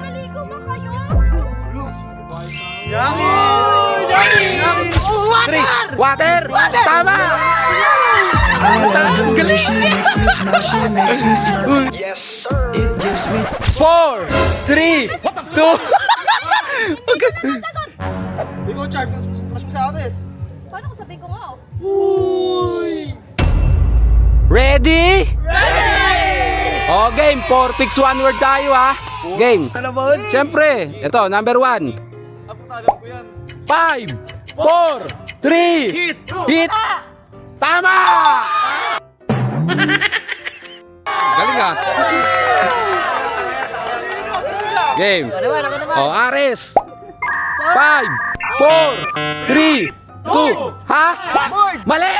Naligo ba kayo? Yaki! Water! Tama! Galing! She makes me smile, she makes me smile. Yes, sir. It gives me 4, 3, 2. Ikaw, Charm, mas mo sa atis. Paano kung sabihin ko nga? Ready? Oh, game. 4 picks 1 word tayo ha. Game. Siyempre, ito, number 1. Ako tagal ko yan. 5, 4, 3, hit! Tama! Galing ha. Game. Oh, Ares. 5, 4, 3, 2. Ha? Mali!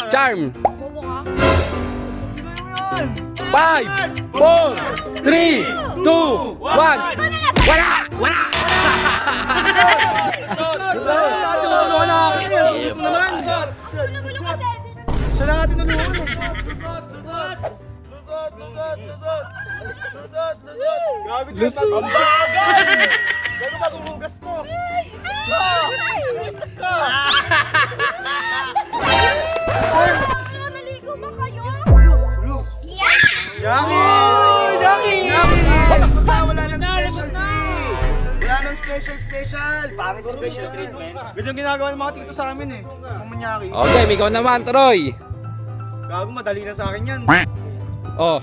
Charm. 5, 4, 3, 2, 1. Wala! Wala! Gulo-gulo kasi. Siya lang natin nalungan. Lusot! Ang bagal! Gano'n ba gumugas mo? Naligo ba kayo? Yaki! Wala nang specialty! Wala nang special! Parang special treatment. Ganyan ginagawa ng mga tito sa amin eh. Ang manyaki. Okay, ikaw naman, Troy. Gago, madali na sa akin yan. Oh.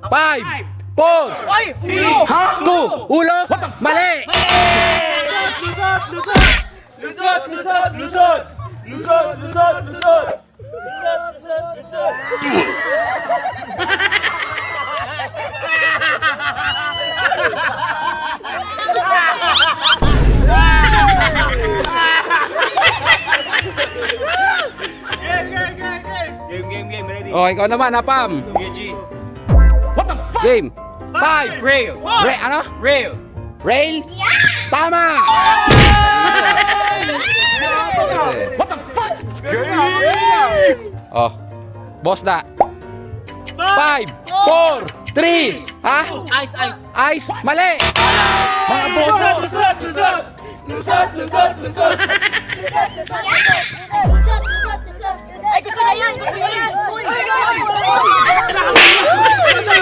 5, 4, Ay! Ulo! 2, ulo. Mali! Lusot! Game, ready? Oh, ikaw naman, Apam. GG. Game. 5. Rail! Ano? Rail! Rail? Tama! Oh. Boss na. 5, 4, 3. Ha? Ice. Mali! Mga boss. Ay, gusto na yan! Gusto na yan! Uy!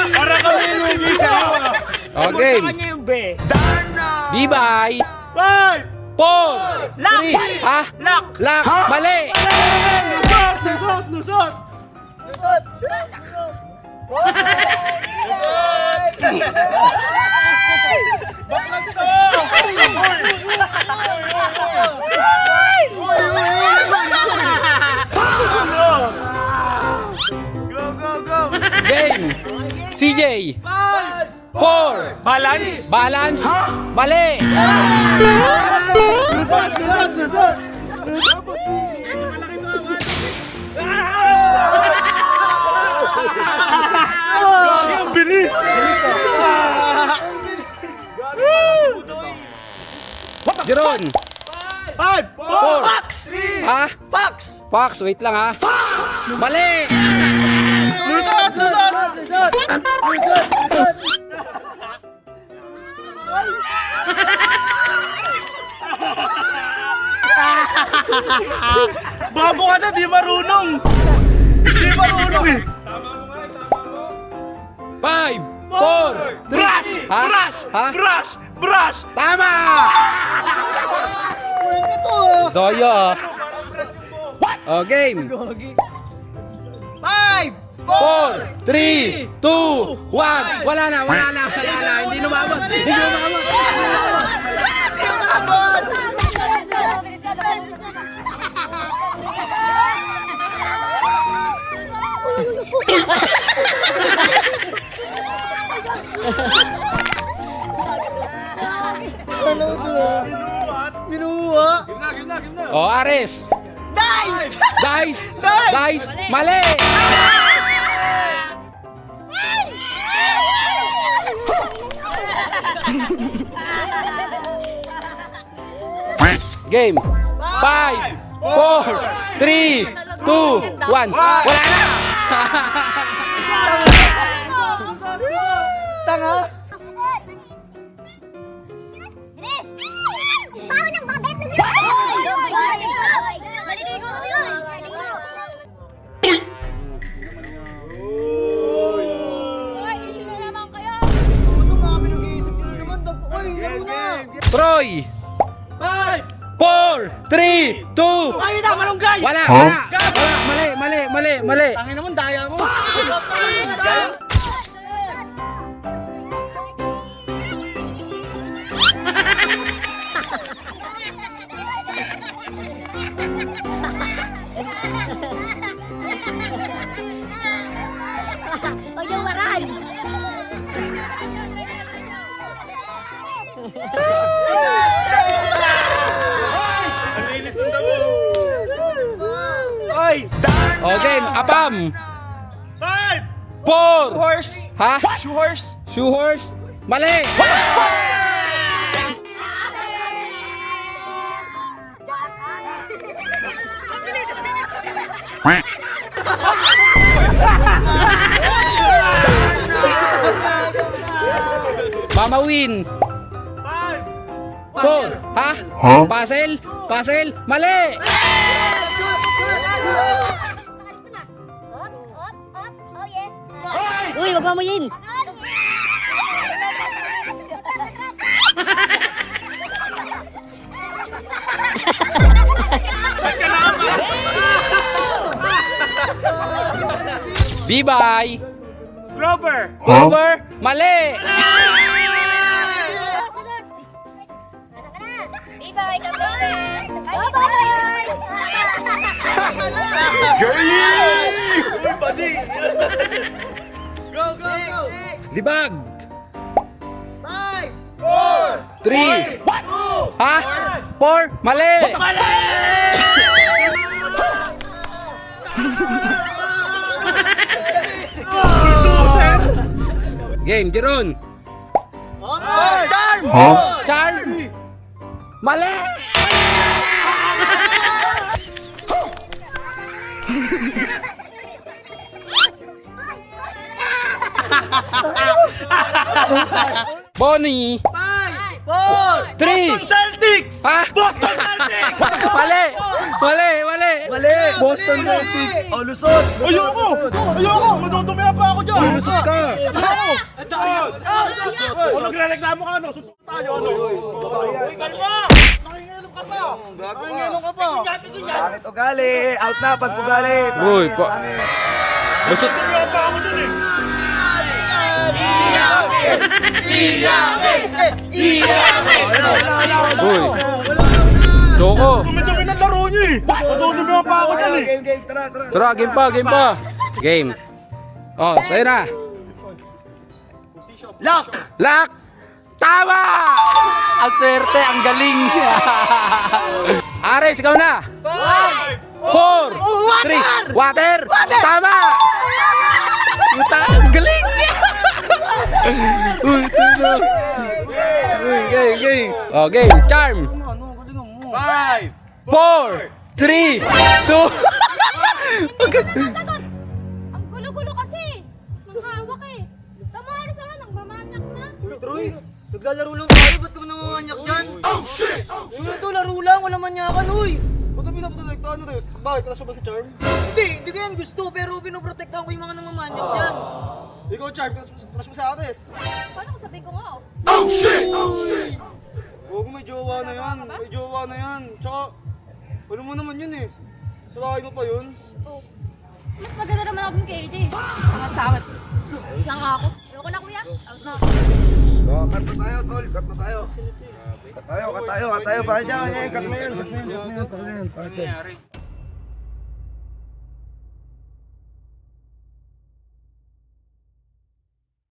Para kami lugi sa'yo! Oh, game. Bye-bye. 5, 4, 3. Ha? Lock. Mali! Lusot! Baklat to! Go! Game. CJ. 4. Balance! Balance. Mali! Lusot! Ang bilis! Jeron. 5, 4, Fox! Ha? Fox, wait lang ha. Mali! Lusot! Babo ka siya, di marunong eh. 5, 4, 3. Brush! Tama! Doyo. Oh, game. 5, 4, 3, 2, 1. Wala na. Hindi numabot. Minuha! Oh, Ares. Dice. Mali! Game. 5, 4, 3, 2, 1. Wala na! Tanga! Bilis! Bawa ng mga bet ng yun! Maliligo ka yun! Hoy, issue na naman kayo! Ano mga pinag-iisip nyo naman? Oy, laro na! Troy! 4, 3, 2, Ay, na, malunggay! wala! Wala! Mali! Tangin naman, daya mo! O yung waran! Oy! O game, apam! 5! 4! Horse! Ha? Shoe horse! Shoe horse? Mali! Mama Win! 4! Ha? Puzzle? Puzzle? Mali! Uy, wag mo yun! Bye-bye! Grover! Over? Mali! Bye-bye, kapatid! Bye-bye! Uy, buddy! Go, go, go! Libag! 5! 4! 3! Ha? 4? Mali! Game, Jeron! Charm! Charm! Mali! Bonnie! 5! 4! 3! Celtics! Ha? Boston Celtics! Mali! Mali! Mali! Boston Celtics! Oh, Luzon! Ayoko! Ayoko! Madudumihan pa ako dyan! Lusot ka! Kung nagre-reklamo ka, no? Susunod tayo, ano? Uy, kalma! Nakinginom ka pa! Nakinginom ka pa! Bakit ugali? Out na pag ugali! Uy, Lusot! Nadudumihan pa ako dyan eh! Uy! Joko! Dumi-dumi ng laro niyo eh! Nadudumihan pa ako dyan eh! Game, tara! Tara, game pa! Game! Oh, sa'yo na! Lock! Lock! Tama! Ang swerte, ang galing! Ares, ikaw na! 4! 3! Water! Tama! Puta, ang galing! Uy, tama! Uy, game! Oh, game! Charm! 5! 4! 3! 2! Ang gulo-gulo kasi! Nanghawak eh! Tamaris ako, nagmamanyak na! Troy, naglalaro lang tayo, ba't ka namamanyak dyan? Oh shit! Yung ito, laro lang, wala manyakan, uy! Ba't ang pinaprotektahan nyo, Riz? Bakit? Kalasyo ba si Charm? Hindi ko yan gusto, pero pinoprotektahan ko yung mga namamanyak dyan. Ikaw, Charm, kalasyo sa atin. Paano kung sabihin ko nga oh? Huwag may jowa na yan, may jowa na yan. Tsaka, ano mo naman yun eh. Salakay mo pa yun. Oh. Mas maganda naman ako ng KJ. Sangat-sangat. Tapos na nga ako. Ayoko na kuya. Out na ako. So, cut na tayo, tol. Cut na tayo. Cut tayo. Para dyan. Cut na yun.